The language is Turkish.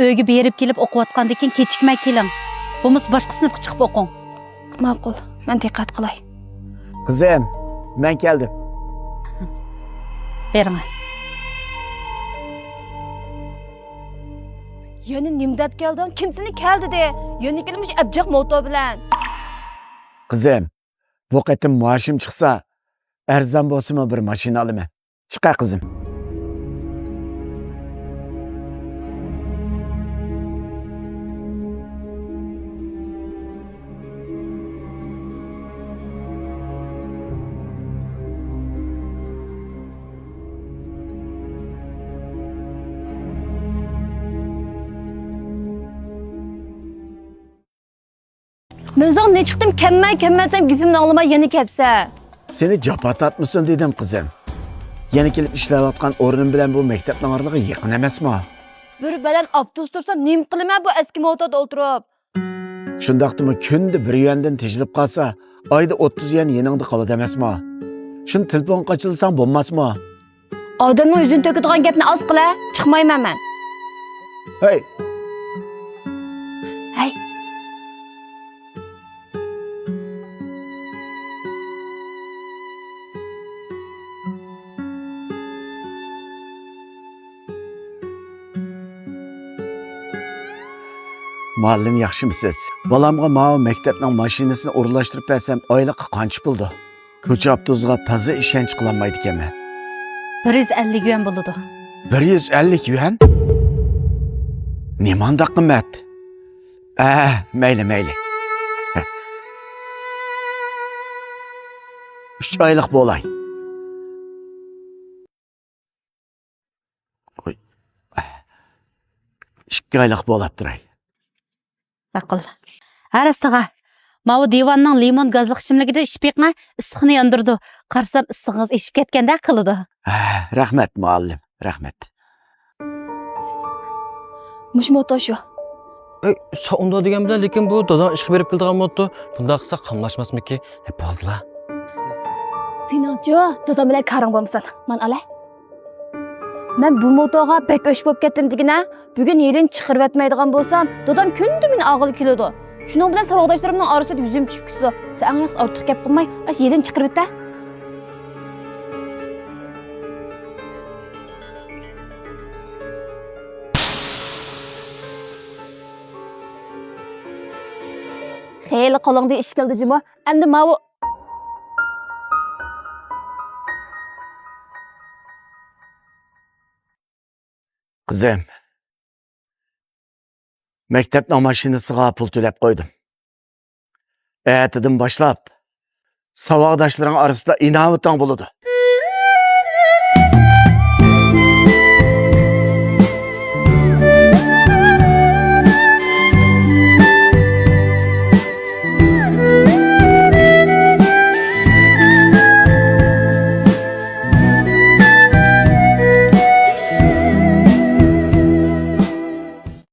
Öyge berip kelip o'qiyotgandan keyin kechikmay keling. Bo'lmasa boshqa sinfga chiqib o'qing. Ma'qul, men diqqat qilay. Qizim, men keldim. Bering. Yana nim deb kelding? Kim seni keldi de? Yana kelmiş abjaq moto bilan. Qizim, bu qatim maoshim chiqsa, arzon bo'lsa bir mashina olaman. Chiqa qizim. Men so'ng ne chiqdim? Kemmelsem gipimni anglamay yana kelsa. Seni japat atmışsın dedim kızım. Yeni kelip ishlayotgan o'rnim bilan bu maktabning orlig'i yaqin emasmi? Bir bilan avtobus tursa nim qilaman bu eski motoda o'tirib. Shundaqdimi kunda bir yandan tejilib qolsa, oyda 30 yan yeningda qoladi emasmi? Shuni telefon qachilsang bo'lmasmi? Odamning yuzini to'kadigan gapni oz qila, chiqmayman men. Hey, Hey. muallim yaxshimisiz? Bolamga ma'o maktabning mashinasini o'rinlashtirib bersam, oyliqqa qancha bo'ldi? Ko'cha avtobusiga toza ishonch qilolmaydi ekanman. 150 yuan bo'ladi. 150 yuan? Nimanda qimmat? Mayli. 3 oylik bo'lay. Qo'y. 2 oylik bo'lib turay. Aql. Arastaga. Mavo divanning limon gazli ichimligida ishpiqma issiqni yondirdi. Qarsam issig'ingiz eshib ketganda qildi. Rahmat muallim, rahmat. Mush moto shu. Unda degan bilan lekin bu dadam ishga berib keldigan moto. Bunda qilsa qamlashmasmiki? Bo'ldilar. Seningchi, dadam bilan qaring bo'lmasin. Men alay. Men bu motoga bek o'sh bo'lib ketdim degina, bugun yerin chiqirib etmaydigan bo'lsam, dadam kunda meni og'il keladi. Shuning bilan saboqdoshlarimning orasida yuzim tushib ketdi. Sen yaxshi ortiq gap qilmay, ash yerin chiqirib et. Xeyli qo'lingda ish keldi jimo. Endi mavo Qizim, maktabning mashinasiga pul to'lab qo'ydim. Ertadan boshlab saboqdoshlaring orasida inovating bo'ladi.